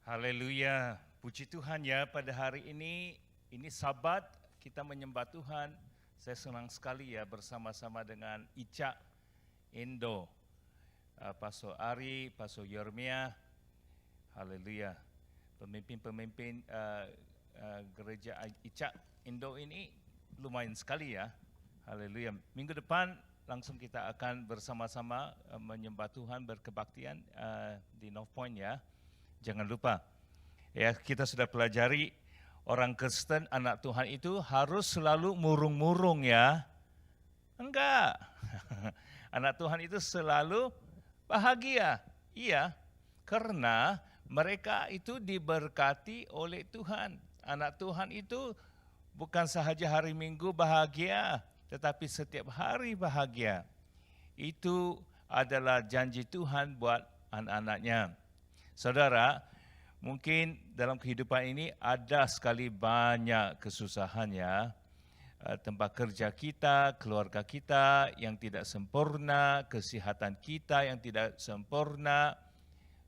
Haleluya, puji Tuhan ya, pada hari ini Sabat, kita menyembah Tuhan. Saya senang sekali ya bersama-sama dengan Ica, Indo, Pastor Ari, Pastor Yeremia. Haleluya, pemimpin-pemimpin gereja Ica, Indo ini lumayan sekali ya. Haleluya, minggu depan langsung kita akan bersama-sama menyembah Tuhan, berkebaktian di North Point ya. Jangan lupa, ya kita sudah pelajari orang Kristen, anak Tuhan itu harus selalu murung-murung ya. Enggak, anak Tuhan itu selalu bahagia. Iya, karena mereka itu diberkati oleh Tuhan. Anak Tuhan itu bukan sahaja hari Minggu bahagia, tetapi setiap hari bahagia. Itu adalah janji Tuhan buat anak-anaknya. Saudara, mungkin dalam kehidupan ini ada sekali banyak kesusahan ya. Tempat kerja kita, keluarga kita yang tidak sempurna, kesehatan kita yang tidak sempurna,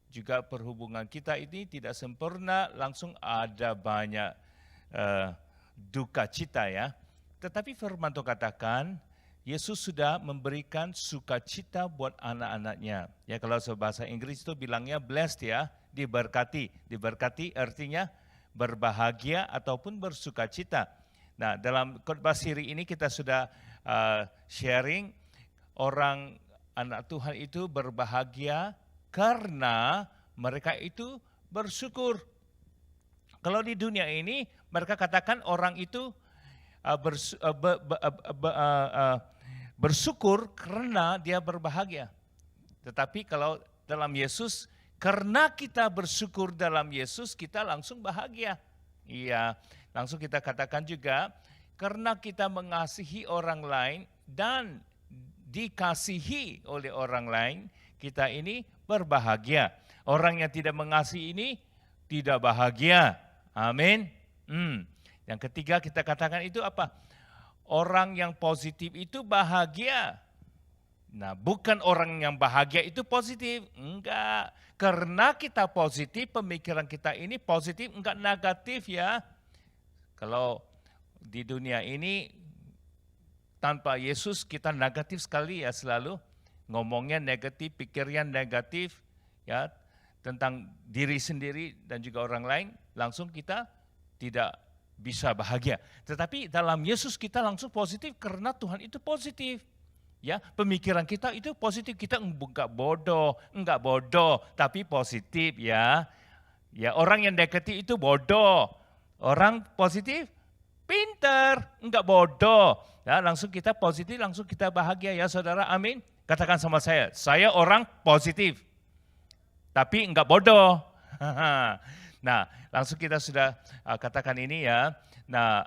juga perhubungan kita ini tidak sempurna, langsung ada banyak duka cita ya. Tetapi firman Tuhan katakan, Yesus sudah memberikan sukacita buat anak-anaknya. Ya, kalau bahasa Inggris itu bilangnya blessed ya, diberkati. Diberkati artinya berbahagia ataupun bersukacita. Nah, dalam khotbah siri ini kita sudah sharing orang anak Tuhan itu berbahagia karena mereka itu bersyukur. Kalau di dunia ini mereka katakan orang itu bersyukur karena dia berbahagia. Tetapi kalau dalam Yesus, karena kita bersyukur dalam Yesus, kita langsung bahagia. Iya, langsung kita katakan juga, karena kita mengasihi orang lain dan dikasihi oleh orang lain, kita ini berbahagia. Orang yang tidak mengasihi ini tidak bahagia. Amin. Yang ketiga kita katakan itu apa? Orang yang positif itu bahagia. Nah, bukan orang yang bahagia itu positif. Enggak. Karena kita positif, pemikiran kita ini positif, enggak negatif ya. Kalau di dunia ini tanpa Yesus kita negatif sekali ya selalu. Ngomongnya negatif, pikirnya negatif ya tentang diri sendiri dan juga orang lain, langsung kita tidak bisa bahagia. Tetapi dalam Yesus kita langsung positif karena Tuhan itu positif. Ya, pemikiran kita itu positif, kita enggak bodoh, tapi positif ya. Ya, orang yang negatif itu bodoh. Orang positif pinter, enggak bodoh. Ya, langsung kita positif, langsung kita bahagia ya Saudara. Amin. Katakan sama saya orang positif. Tapi enggak bodoh. Nah, langsung kita sudah katakan ini ya. Nah,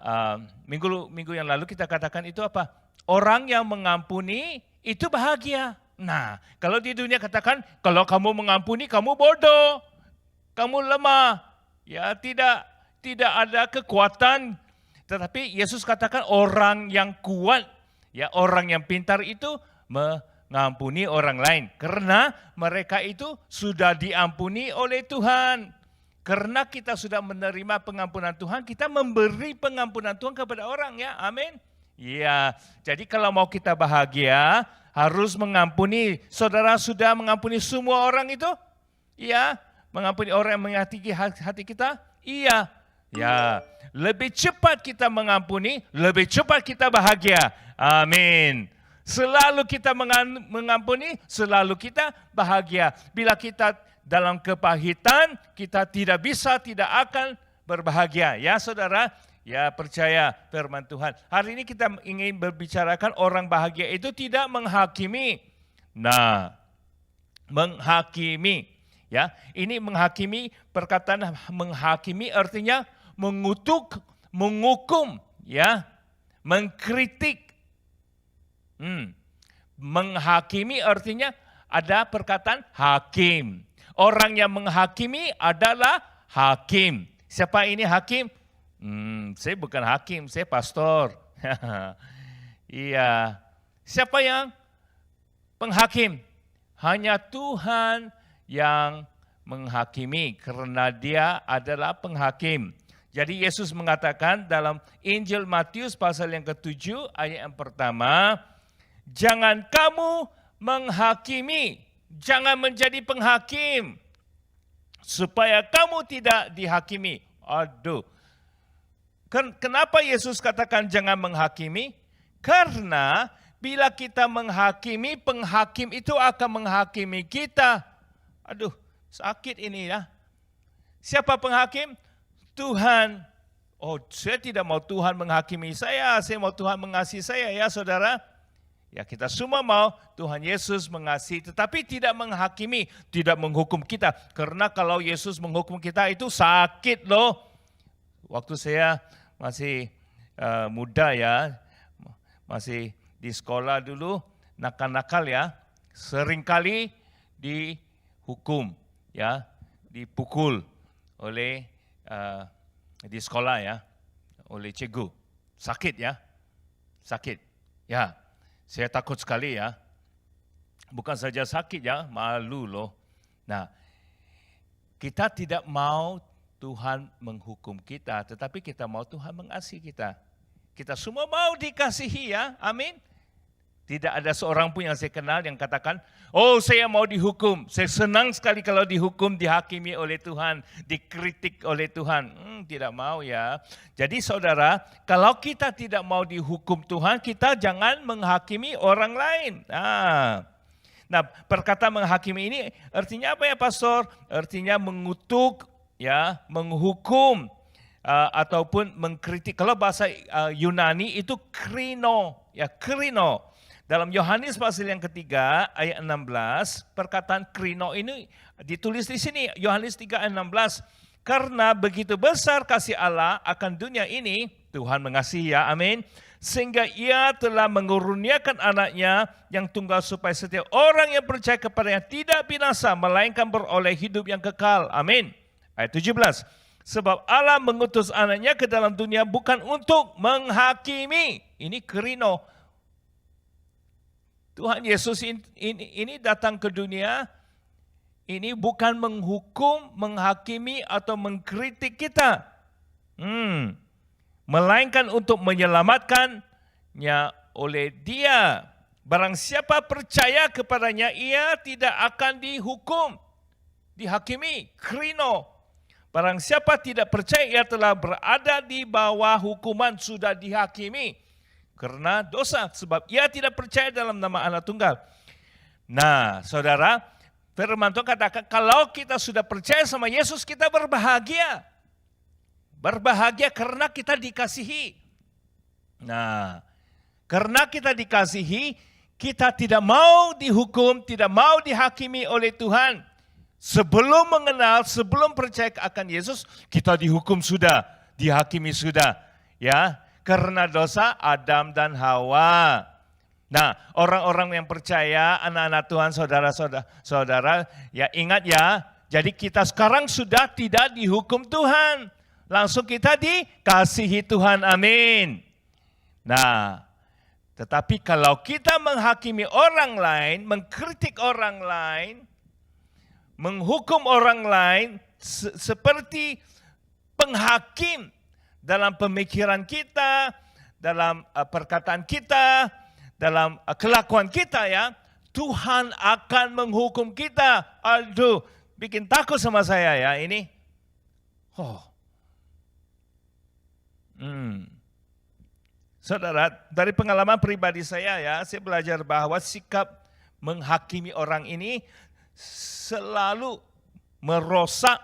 minggu yang lalu kita katakan itu apa? Orang yang mengampuni itu bahagia. Nah, kalau di dunia katakan, kalau kamu mengampuni, kamu bodoh, kamu lemah. Ya, tidak ada kekuatan. Tetapi Yesus katakan orang yang kuat, ya orang yang pintar itu mengampuni orang lain. Karena mereka itu sudah diampuni oleh Tuhan. Karena kita sudah menerima pengampunan Tuhan, kita memberi pengampunan Tuhan kepada orang ya, amin. Iya, jadi kalau mau kita bahagia, harus mengampuni. Saudara sudah mengampuni semua orang itu? Iya, mengampuni orang yang menyakiti hati kita? Iya. Ya, lebih cepat kita mengampuni, lebih cepat kita bahagia. Amin. Selalu kita mengampuni, selalu kita bahagia. Bila kita dalam kepahitan, kita tidak akan berbahagia. Ya saudara, ya percaya firman Tuhan. Hari ini kita ingin berbicarakan orang bahagia itu tidak menghakimi. Nah, menghakimi. Ya, ini menghakimi, perkataan menghakimi artinya mengutuk, menghukum, ya, mengkritik. Menghakimi artinya ada perkataan hakim. Orang yang menghakimi adalah hakim. Siapa ini hakim? Saya bukan hakim, saya pastor. Iya. Siapa yang penghakim? Hanya Tuhan yang menghakimi karena Dia adalah penghakim. Jadi Yesus mengatakan dalam Injil Matius pasal yang ke-7 ayat yang pertama, jangan kamu menghakimi, jangan menjadi penghakim, supaya kamu tidak dihakimi. Aduh, kenapa Yesus katakan jangan menghakimi? Karena bila kita menghakimi, penghakim itu akan menghakimi kita. Aduh, sakit ini ya. Siapa penghakim? Tuhan. Oh, saya tidak mau Tuhan menghakimi saya mau Tuhan mengasihi saya ya saudara. Ya kita semua mau Tuhan Yesus mengasihi, tetapi tidak menghakimi, tidak menghukum kita. Karena kalau Yesus menghukum kita itu sakit loh. Waktu saya masih muda ya, masih di sekolah dulu, nakal-nakal ya, seringkali dihukum ya, dipukul oleh di sekolah ya, oleh cikgu. Sakit ya, sakit. Ya, saya takut sekali ya. Bukan saja sakit ya, malu loh. Nah, kita tidak mau Tuhan menghukum kita, tetapi kita mau Tuhan mengasihi kita. Kita semua mau dikasihi ya, amin. Tidak ada seorang pun yang saya kenal yang katakan, oh saya mau dihukum. Saya senang sekali kalau dihukum, dihakimi oleh Tuhan, dikritik oleh Tuhan. Tidak mau ya. Jadi saudara, kalau kita tidak mau dihukum Tuhan, kita jangan menghakimi orang lain. Nah, perkataan menghakimi ini artinya apa ya Pastor? Artinya mengutuk, ya, menghukum, ataupun mengkritik. Kalau bahasa Yunani itu krino, ya krino. Dalam Yohanes pasal yang ketiga ayat 16, perkataan krino ini ditulis di sini, Yohanes 3 ayat 16. Karena begitu besar kasih Allah akan dunia ini, Tuhan mengasihi ya, amin. Sehingga ia telah mengurniakan anaknya yang tunggal supaya setiap orang yang percaya kepadanya tidak binasa, melainkan beroleh hidup yang kekal, amin. Ayat 17. Sebab Allah mengutus anaknya ke dalam dunia bukan untuk menghakimi. Ini krino. Tuhan Yesus ini datang ke dunia, ini bukan menghukum, menghakimi, atau mengkritik kita. Melainkan untuk menyelamatkannya oleh Dia. Barang siapa percaya kepadanya, ia tidak akan dihukum, dihakimi, krino. Barang siapa tidak percaya, ia telah berada di bawah hukuman, sudah dihakimi. Karena dosa, sebab ia tidak percaya dalam nama Anak Tunggal. Nah, saudara, firman Tuhan katakan, kalau kita sudah percaya sama Yesus, kita berbahagia. Berbahagia karena kita dikasihi. Nah, karena kita dikasihi, kita tidak mau dihukum, tidak mau dihakimi oleh Tuhan. Sebelum mengenal, sebelum percaya akan Yesus, kita dihukum sudah, dihakimi sudah. Ya, karena dosa Adam dan Hawa. Nah, orang-orang yang percaya, anak-anak Tuhan, saudara-saudara, ya ingat ya, jadi kita sekarang sudah tidak dihukum Tuhan. Langsung kita dikasihi Tuhan, amin. Nah, tetapi kalau kita menghakimi orang lain, mengkritik orang lain, menghukum orang lain, seperti penghakim, dalam pemikiran kita, dalam perkataan kita, dalam kelakuan kita ya, Tuhan akan menghukum kita. Aduh, bikin takut sama saya ya ini. Saudara, dari pengalaman pribadi saya ya, saya belajar bahwa sikap menghakimi orang ini selalu merosak,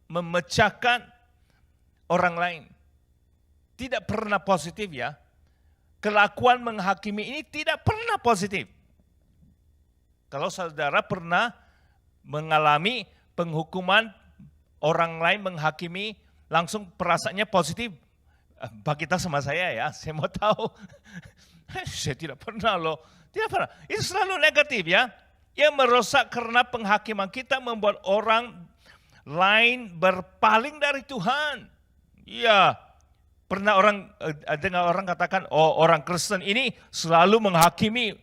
memecahkan orang lain. Tidak pernah positif ya. Kelakuan menghakimi ini tidak pernah positif. Kalau saudara pernah mengalami penghukuman orang lain menghakimi, langsung perasaannya positif. Bagi kita sama saya ya, saya mau tahu. Saya tidak pernah loh. Tidak pernah. Itu selalu negatif ya. Yang merosak karena penghakiman kita membuat orang lain berpaling dari Tuhan. Iya. Pernah dengar orang katakan, oh orang Kristen ini selalu menghakimi,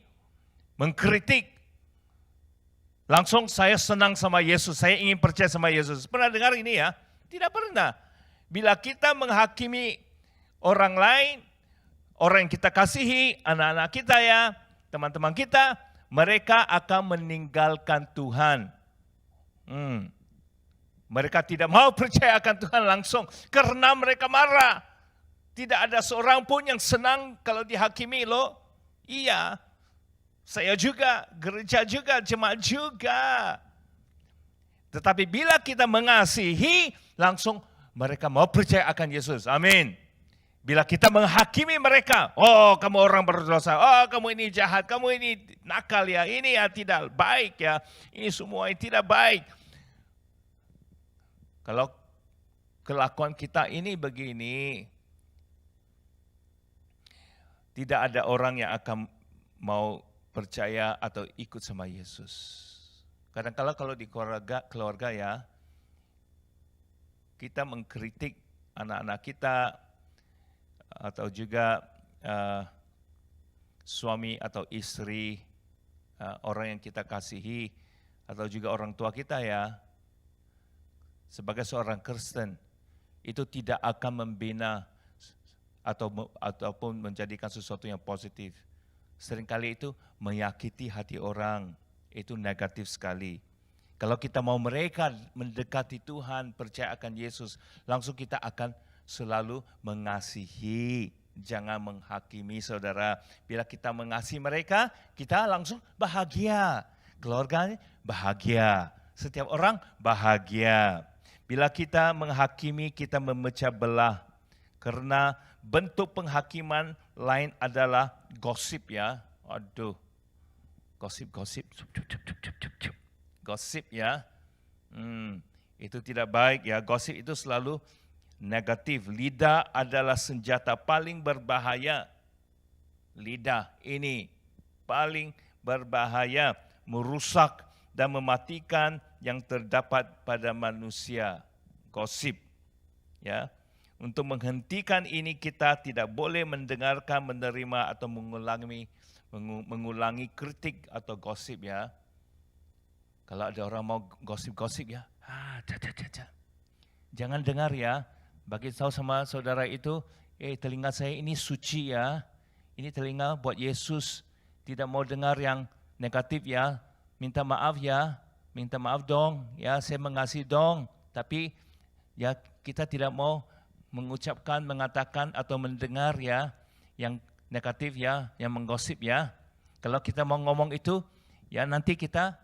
mengkritik. Langsung saya senang sama Yesus, saya ingin percaya sama Yesus. Pernah dengar ini ya? Tidak pernah. Bila kita menghakimi orang lain, orang yang kita kasihi, anak-anak kita ya, teman-teman kita, mereka akan meninggalkan Tuhan. Mereka tidak mau percaya akan Tuhan langsung karena mereka marah. Tidak ada seorang pun yang senang kalau dihakimi loh. Iya, saya juga, gereja juga, jemaat juga. Tetapi bila kita mengasihi, langsung mereka mau percaya akan Yesus. Amin. Bila kita menghakimi mereka, oh kamu orang berdosa, oh kamu ini jahat, kamu ini nakal ya, ini ya tidak baik ya, ini semua yang tidak baik. Kalau kelakuan kita ini begini, tidak ada orang yang akan mau percaya atau ikut sama Yesus. Kadang-kala kalau di keluarga ya, kita mengkritik anak-anak kita, atau juga suami atau istri, orang yang kita kasihi, atau juga orang tua kita ya, sebagai seorang Kristen, itu tidak akan membina ataupun menjadikan sesuatu yang positif. Seringkali itu menyakiti hati orang, itu negatif sekali. Kalau kita mau mereka mendekati Tuhan, percaya akan Yesus, langsung kita akan selalu mengasihi, jangan menghakimi saudara. Bila kita mengasihi mereka, kita langsung bahagia. Keluarganya bahagia, setiap orang bahagia. Bila kita menghakimi, kita memecah belah. Karena bentuk penghakiman lain adalah gosip ya. Aduh, gosip. Gosip ya, itu tidak baik ya. Gosip itu selalu negatif. Lidah adalah senjata paling berbahaya. Lidah ini paling berbahaya, merusak dan mematikan yang terdapat pada manusia. Gosip. Ya. Untuk menghentikan ini kita tidak boleh mendengarkan, menerima atau mengulangi kritik atau gosip ya. Kalau ada orang mau gosip-gosip ya, jangan dengar ya. Bagi tahu sama saudara itu, telinga saya ini suci ya. Ini telinga buat Yesus. Tidak mau dengar yang negatif ya. Minta maaf ya. Minta maaf dong. Ya, saya mengasihi dong. Tapi ya kita tidak mau mengucapkan, mengatakan atau mendengar ya yang negatif ya, yang menggosip ya. Kalau kita mau ngomong itu, ya nanti kita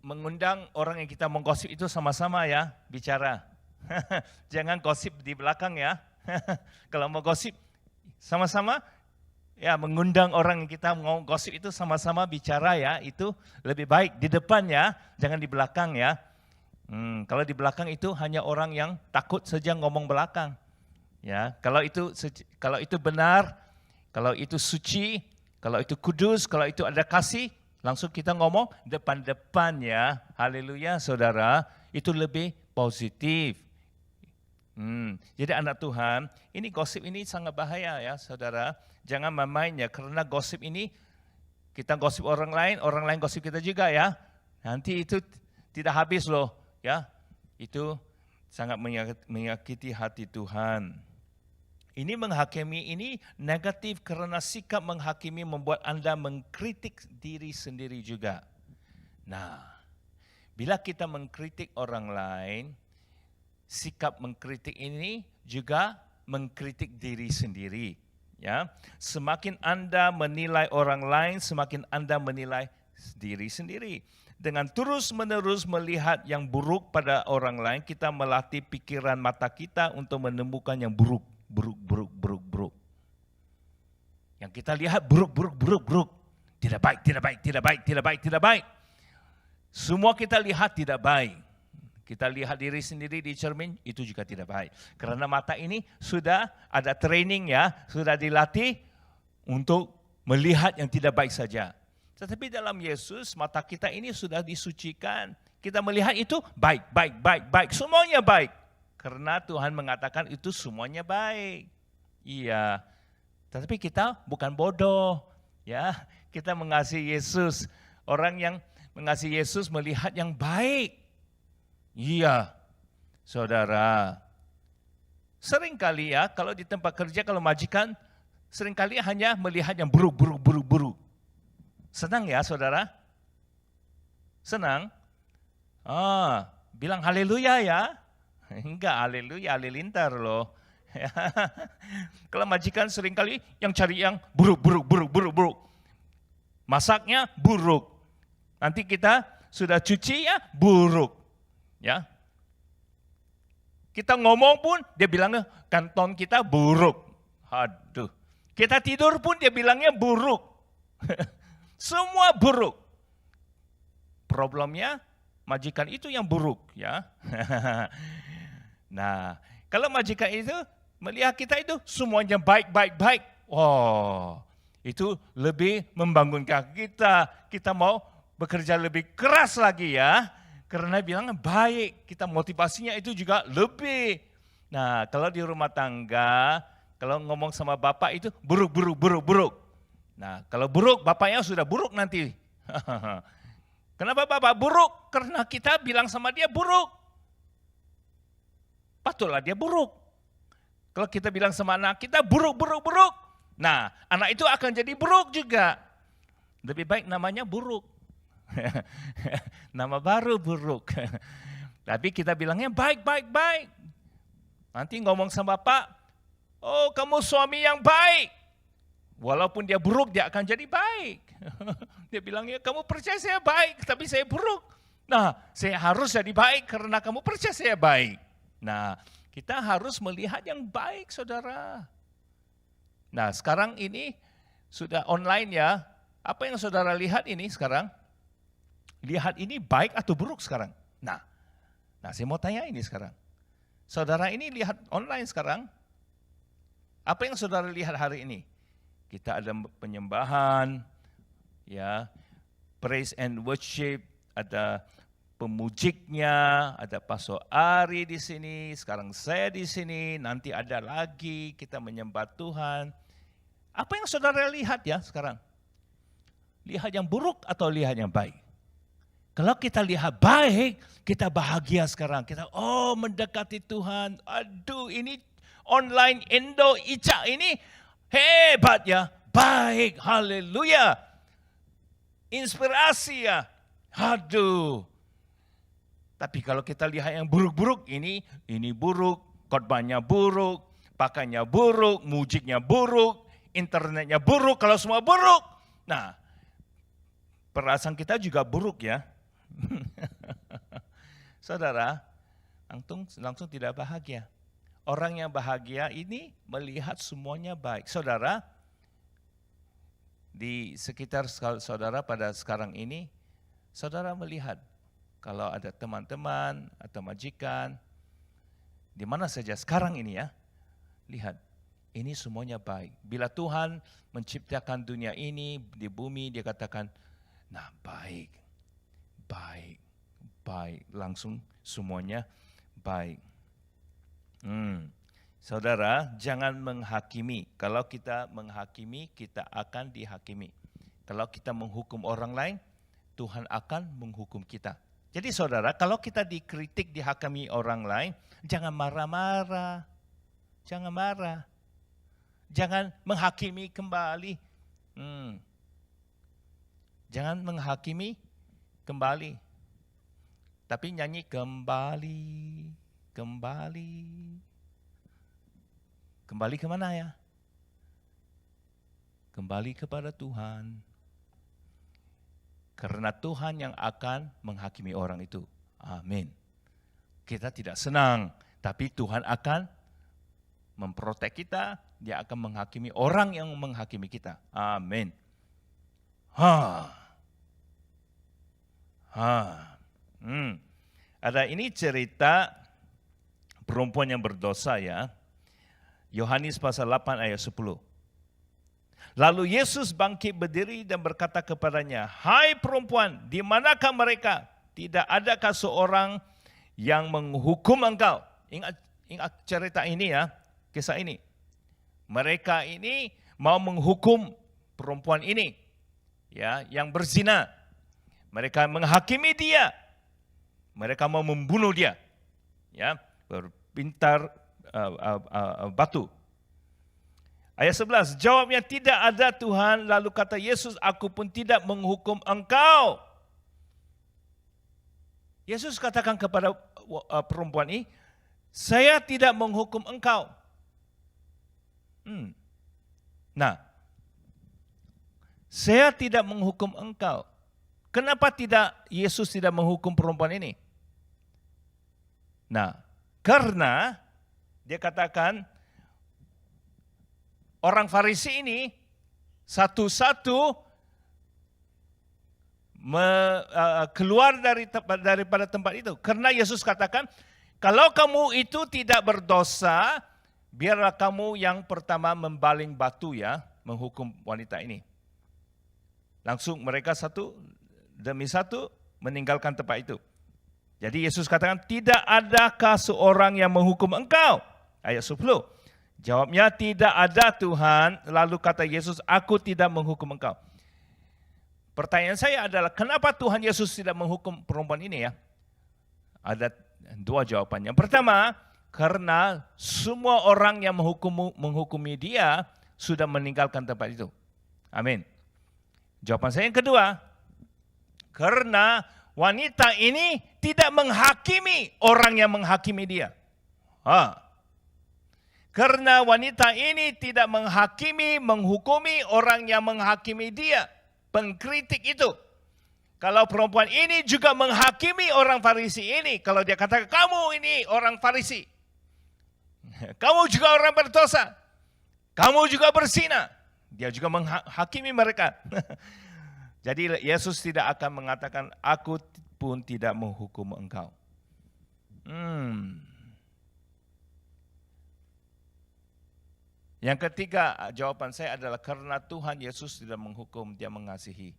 mengundang orang yang kita menggosip itu sama-sama ya bicara. Jangan gosip di belakang ya. Kalau mau gosip sama-sama ya mengundang orang yang kita mau gosip itu sama-sama bicara ya, itu lebih baik di depan ya, jangan di belakang ya. Kalau di belakang itu hanya orang yang takut saja ngomong belakang. Ya, kalau itu benar, kalau itu suci, kalau itu kudus, kalau itu ada kasih, langsung kita ngomong depan-depan ya. Haleluya saudara, itu lebih positif. Jadi anak Tuhan, ini gosip ini sangat bahaya ya saudara. Jangan main-main ya, karena gosip ini, kita gosip orang lain gosip kita juga ya. Nanti itu tidak habis loh ya. Itu sangat menyakiti hati Tuhan. Ini menghakimi ini negatif karena sikap menghakimi membuat Anda mengkritik diri sendiri juga. Nah, bila kita mengkritik orang lain, sikap mengkritik ini juga mengkritik diri sendiri. Ya, semakin Anda menilai orang lain, semakin Anda menilai diri sendiri. Dengan terus-menerus melihat yang buruk pada orang lain, kita melatih pikiran mata kita untuk menemukan yang buruk. Yang kita lihat buruk. Tidak baik. Semua kita lihat tidak baik. Kita lihat diri sendiri di cermin, itu juga tidak baik. Karena mata ini sudah ada training ya, sudah dilatih untuk melihat yang tidak baik saja. Tetapi dalam Yesus, mata kita ini sudah disucikan. Kita melihat itu baik. Semuanya baik. Karena Tuhan mengatakan itu semuanya baik. Iya. Tetapi kita bukan bodoh. Ya, kita mengasihi Yesus. Orang yang mengasihi Yesus melihat yang baik. Iya, saudara. Seringkali ya, kalau di tempat kerja, kalau majikan, seringkali hanya melihat yang buruk. Senang ya, saudara? Senang? Bilang haleluya ya. Enggak, haleluya, halilintar loh. Kalau majikan seringkali yang cari yang buruk. Masaknya buruk. Nanti kita sudah cuci ya buruk. Ya. Kita ngomong pun dia bilangnya kantong kita buruk. Aduh. Kita tidur pun dia bilangnya buruk. Semua buruk. Problemnya majikan itu yang buruk ya. Nah, kalau majikan itu melihat kita itu semuanya baik. Oh, itu lebih membangunkan kita. Kita mau bekerja lebih keras lagi ya. Karena bilang baik, kita motivasinya itu juga lebih. Nah, kalau di rumah tangga, kalau ngomong sama bapak itu buruk. Nah, kalau buruk, bapaknya sudah buruk nanti. Kenapa bapak buruk? Karena kita bilang sama dia buruk. Patutlah dia buruk. Kalau kita bilang sama anak kita buruk. Nah, anak itu akan jadi buruk juga. Lebih baik namanya buruk. Nama baru buruk. Tapi kita bilangnya baik. Nanti ngomong sama bapak, oh kamu suami yang baik. Walaupun dia buruk, dia akan jadi baik. Dia bilangnya, kamu percaya saya baik, tapi saya buruk. Nah, saya harus jadi baik karena kamu percaya saya baik. Nah, kita harus melihat yang baik, saudara. Nah, sekarang ini sudah online ya. Apa yang saudara lihat ini sekarang? Lihat ini baik atau buruk sekarang? Nah, saya mau tanya ini sekarang. Saudara ini lihat online sekarang, apa yang saudara lihat hari ini? Kita ada penyembahan, ya, praise and worship, ada pemujiknya, ada Pastor Ari di sini, sekarang saya di sini, nanti ada lagi kita menyembah Tuhan. Apa yang saudara lihat ya sekarang? Lihat yang buruk atau lihat yang baik? Kalau kita lihat baik, kita bahagia sekarang. Kita mendekati Tuhan. Aduh, ini online Indo Ica ini hebat ya. Baik, haleluya. Inspirasi ya. Aduh. Tapi kalau kita lihat yang buruk-buruk, ini buruk, khotbahnya buruk, pakainya buruk, mujiknya buruk, internetnya buruk, kalau semua buruk. Nah, perasaan kita juga buruk ya. Saudara, langsung tidak bahagia. Orang yang bahagia ini melihat semuanya baik. Saudara, di sekitar saudara pada sekarang ini, saudara melihat kalau ada teman-teman atau majikan, di mana saja sekarang ini ya, lihat, ini semuanya baik. Bila Tuhan menciptakan dunia ini di bumi, dia katakan, nah baik, langsung semuanya baik. Saudara, jangan menghakimi. Kalau kita menghakimi, kita akan dihakimi. Kalau kita menghukum orang lain, Tuhan akan menghukum kita. Jadi saudara, kalau kita dikritik, dihakimi orang lain, jangan marah-marah. Jangan marah. Jangan menghakimi kembali. Jangan menghakimi kembali. Tapi nyanyi kembali. Kembali kemana ya? Kembali kepada Tuhan. Karena Tuhan yang akan menghakimi orang itu. Amin. Kita tidak senang, tapi Tuhan akan memprotek kita. Dia akan menghakimi orang yang menghakimi kita. Amin. Ada ini cerita perempuan yang berdosa ya. Yohanes pasal 8 ayat 10. Lalu Yesus bangkit berdiri dan berkata kepadanya, hai perempuan, di manakah mereka? Tidak adakah seorang yang menghukum engkau? Ingat cerita ini ya, kisah ini. Mereka ini mau menghukum perempuan ini, ya, yang berzina. Mereka menghakimi dia. Mereka mau membunuh dia. Ya, berpintar batu. Ayat 11, jawabnya tidak ada Tuhan, lalu kata Yesus, aku pun tidak menghukum engkau. Yesus katakan kepada perempuan ini, saya tidak menghukum engkau. Nah, saya tidak menghukum engkau. Kenapa Yesus tidak menghukum perempuan ini? Nah, karena dia katakan orang Farisi ini satu-satu keluar daripada tempat itu. Karena Yesus katakan, kalau kamu itu tidak berdosa, biarlah kamu yang pertama membaling batu ya, menghukum wanita ini. Langsung mereka satu demi satu meninggalkan tempat itu. Jadi Yesus katakan, tidak adakah seorang yang menghukum engkau? Ayat 10. Jawabnya, tidak ada Tuhan. Lalu kata Yesus, aku tidak menghukum engkau. Pertanyaan saya adalah, kenapa Tuhan Yesus tidak menghukum perempuan ini ya? Ada dua jawabannya. Yang pertama, karena semua orang yang menghukumi dia sudah meninggalkan tempat itu. Amin. Jawaban saya yang kedua, karena wanita ini tidak menghakimi orang yang menghakimi dia. Karena wanita ini tidak menghukumi orang yang menghakimi dia. Pengkritik itu. Kalau perempuan ini juga menghakimi orang Farisi ini. Kalau dia katakan, kamu ini orang Farisi. Kamu juga orang berdosa. Kamu juga berzina. Dia juga menghakimi mereka. Jadi Yesus tidak akan mengatakan, aku pun tidak menghukum engkau. Yang ketiga, jawaban saya adalah karena Tuhan Yesus tidak menghukum, dia mengasihi.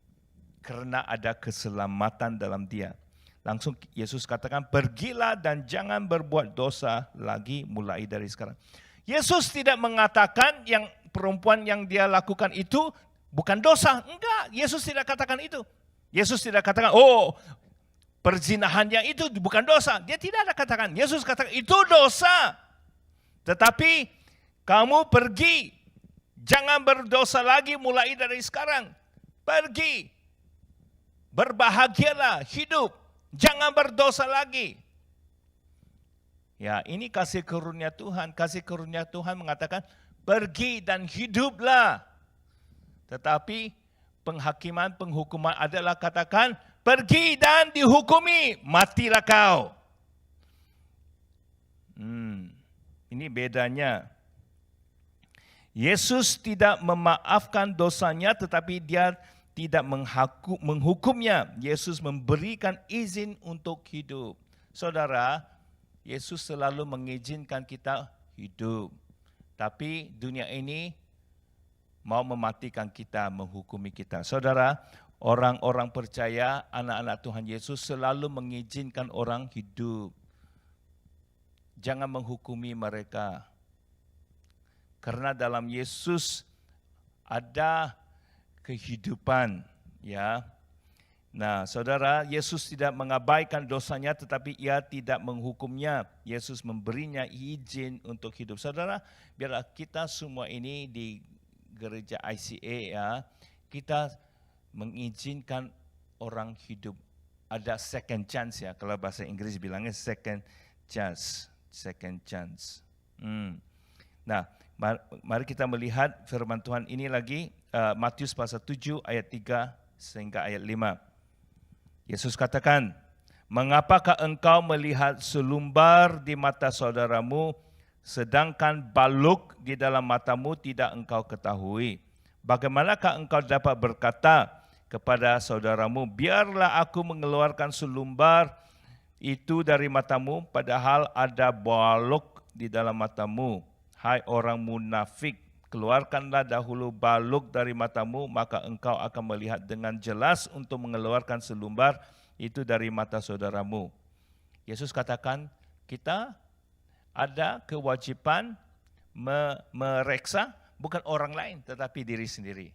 Karena ada keselamatan dalam dia. Langsung Yesus katakan, pergilah dan jangan berbuat dosa lagi mulai dari sekarang. Yesus tidak mengatakan yang perempuan yang dia lakukan itu bukan dosa. Enggak, Yesus tidak katakan itu. Yesus tidak katakan, oh perzinahannya itu bukan dosa. Dia tidak ada katakan. Yesus katakan, itu dosa. Tetapi kamu pergi, jangan berdosa lagi mulai dari sekarang. Pergi, berbahagialah, hidup, jangan berdosa lagi. Ya, ini kasih karunia Tuhan. Kasih karunia Tuhan mengatakan, pergi dan hiduplah. Tetapi penghukuman adalah katakan, pergi dan dihukumi, matilah kau. Ini bedanya. Yesus tidak memaafkan dosanya, tetapi dia tidak menghukumnya. Yesus memberikan izin untuk hidup. Saudara, Yesus selalu mengizinkan kita hidup. Tapi dunia ini mau mematikan kita, menghukumi kita. Saudara, orang-orang percaya, anak-anak Tuhan Yesus selalu mengizinkan orang hidup. Jangan menghukumi mereka. Karena dalam Yesus ada kehidupan, ya. Nah, saudara, Yesus tidak mengabaikan dosanya, tetapi ia tidak menghukumnya. Yesus memberinya izin untuk hidup. Saudara, biarlah kita semua ini di gereja ICA, ya, kita mengizinkan orang hidup. Ada second chance ya, kalau bahasa Inggris bilangnya second chance. Nah, mari kita melihat firman Tuhan ini lagi, Matius pasal 7 ayat 3 sehingga ayat 5. Yesus katakan, mengapakah engkau melihat selumbar di mata saudaramu, sedangkan baluk di dalam matamu tidak engkau ketahui? Bagaimanakah engkau dapat berkata kepada saudaramu, biarlah aku mengeluarkan selumbar itu dari matamu, padahal ada baluk di dalam matamu? Hai orang munafik, keluarkanlah dahulu baluk dari matamu, maka engkau akan melihat dengan jelas untuk mengeluarkan selumbar itu dari mata saudaramu. Yesus katakan, kita ada kewajiban mereksa bukan orang lain, tetapi diri sendiri.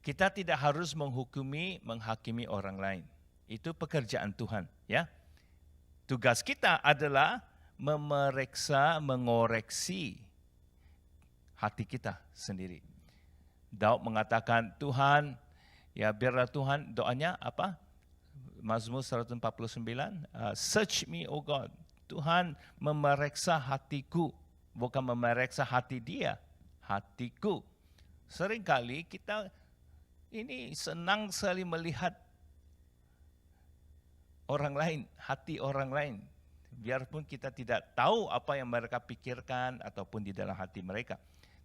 Kita tidak harus menghakimi orang lain. Itu pekerjaan Tuhan, ya. Tugas kita adalah memeriksa, mengoreksi hati kita sendiri. Daud mengatakan, Tuhan, ya biarlah Tuhan, doanya apa? Mazmur 149, search me, O God. Tuhan memeriksa hatiku, bukan memeriksa hati dia, hatiku. Seringkali kita ini senang sekali melihat orang lain, hati orang lain. Biarpun kita tidak tahu apa yang mereka pikirkan ataupun di dalam hati mereka.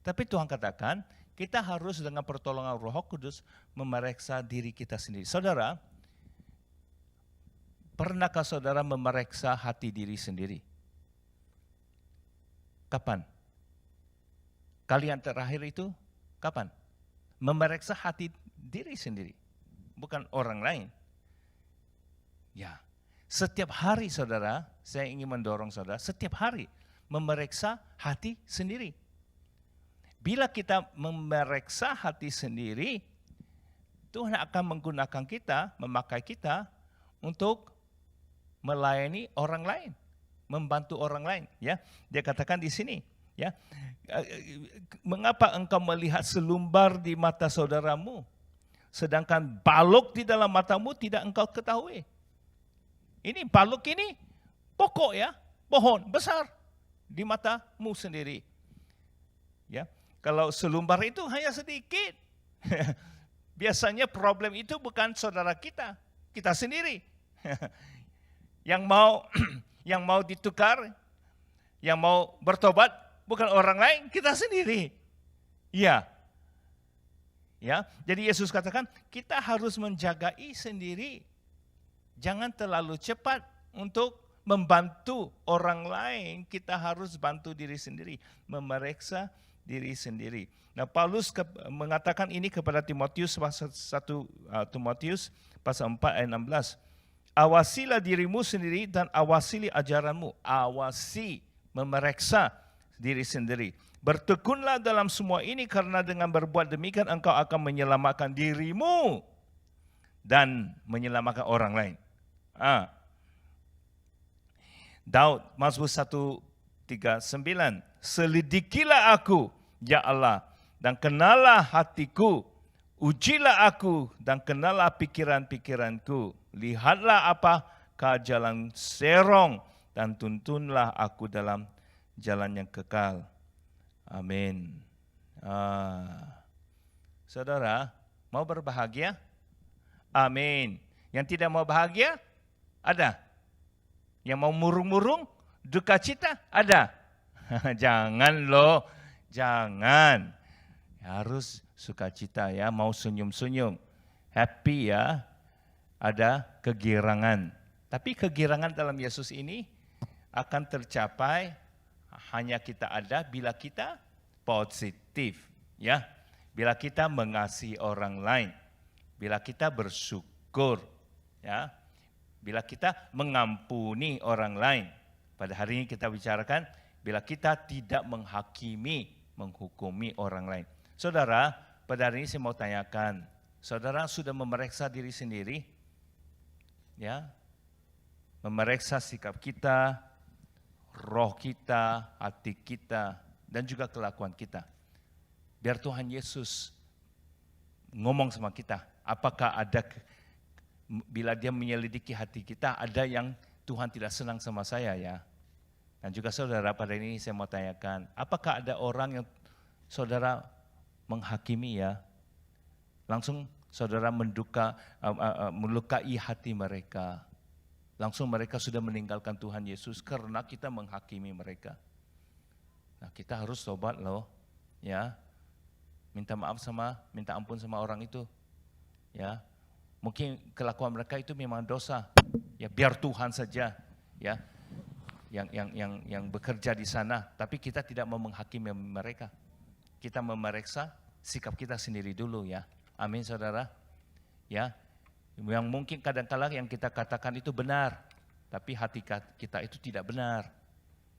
Tapi Tuhan katakan, kita harus dengan pertolongan Roh Kudus memeriksa diri kita sendiri. Saudara, pernahkah saudara memeriksa hati diri sendiri? Kapan? Kali yang terakhir itu kapan? Memeriksa hati diri sendiri, bukan orang lain. Ya, setiap hari saudara, saya ingin mendorong saudara, setiap hari memeriksa hati sendiri. Bila kita memeriksa hati sendiri, Tuhan akan menggunakan kita, memakai kita untuk melayani orang lain, membantu orang lain. Ya, dia katakan di sini, ya, mengapa engkau melihat selumbar di mata saudaramu, sedangkan balok di dalam matamu tidak engkau ketahui. Ini balok ini pokok, ya, pohon besar di matamu sendiri. Ya, kalau selumbar itu hanya sedikit. Biasanya problem itu bukan saudara kita, kita sendiri. Yang mau ditukar, yang mau bertobat bukan orang lain, kita sendiri. Ya. Ya, jadi Yesus katakan kita harus menjagai sendiri. Jangan terlalu cepat untuk membantu orang lain, kita harus bantu diri sendiri, memeriksa diri sendiri. Nah, Paulus mengatakan ini kepada Timotius, 1 Timotius pasal 4 ayat 16. Awasilah dirimu sendiri dan awasili ajaranmu. Awasi, memeriksa diri sendiri. Bertekunlah dalam semua ini karena dengan berbuat demikian engkau akan menyelamatkan dirimu dan menyelamatkan orang lain. Daud, Mazmur 139, selidikilah aku, ya Allah, dan kenalah hatiku, ujilah aku dan kenalah pikiran-pikiranku. Lihatlah apakah jalan serong dan tuntunlah aku dalam jalan yang kekal. Amin. Saudara, mau berbahagia? Amin. Yang tidak mau bahagia? Ada. Yang mau murung-murung? Duka cita? Ada. Jangan loh, jangan. Harus sukacita ya, mau senyum-senyum. Happy ya, ada kegirangan. Tapi kegirangan dalam Yesus ini akan tercapai hanya kita ada bila kita positif, ya. Bila kita mengasihi orang lain, bila kita bersyukur, ya. Bila kita mengampuni orang lain. Pada hari ini kita bicarakan bila kita tidak menghakimi, menghukumi orang lain. Saudara, pada hari ini saya mau tanyakan, saudara sudah memeriksa diri sendiri? Ya. Memeriksa sikap kita, roh kita, hati kita, dan juga kelakuan kita. Biar Tuhan Yesus ngomong sama kita, apakah ada, bila dia menyelidiki hati kita, ada yang Tuhan tidak senang sama saya ya. Dan juga saudara, pada ini saya mau tanyakan, apakah ada orang yang saudara menghakimi ya? Langsung saudara melukai hati mereka. Langsung mereka sudah meninggalkan Tuhan Yesus karena kita menghakimi mereka. Nah, kita harus tobat loh, ya. Minta ampun sama orang itu, ya. Mungkin kelakuan mereka itu memang dosa, ya biar Tuhan saja, ya, yang bekerja di sana. Tapi kita tidak mau menghakimi mereka. Kita memeriksa sikap kita sendiri dulu, ya. Amin, saudara. Ya. Yang mungkin kadang-kala yang kita katakan itu benar, tapi hati kita itu tidak benar.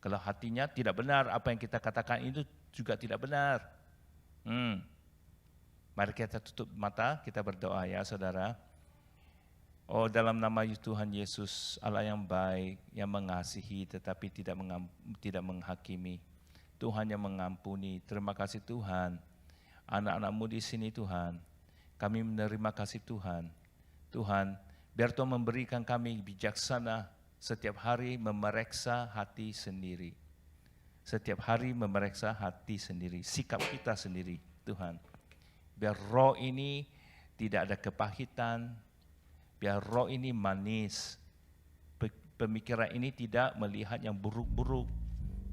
Kalau hatinya tidak benar, apa yang kita katakan itu juga tidak benar. Mari kita tutup mata, kita berdoa ya saudara. Oh, dalam nama Tuhan Yesus, Allah yang baik, yang mengasihi tetapi tidak menghakimi. Tuhan yang mengampuni. Terima kasih Tuhan. Anak-anak-Mu di sini Tuhan. Kami menerima kasih Tuhan. Tuhan, biar Tuhan memberikan kami bijaksana setiap hari memeriksa hati sendiri. Setiap hari memeriksa hati sendiri, sikap kita sendiri Tuhan. Biar roh ini tidak ada kepahitan, biar roh ini manis, pemikiran ini tidak melihat yang buruk-buruk,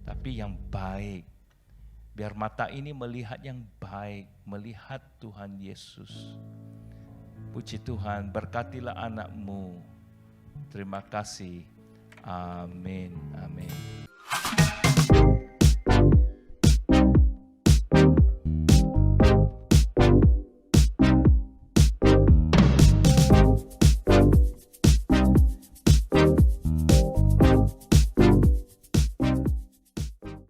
tapi yang baik. Biar mata ini melihat yang baik, melihat Tuhan Yesus. Puji Tuhan, berkatilah anak-Mu. Terima kasih. Amin. Amin.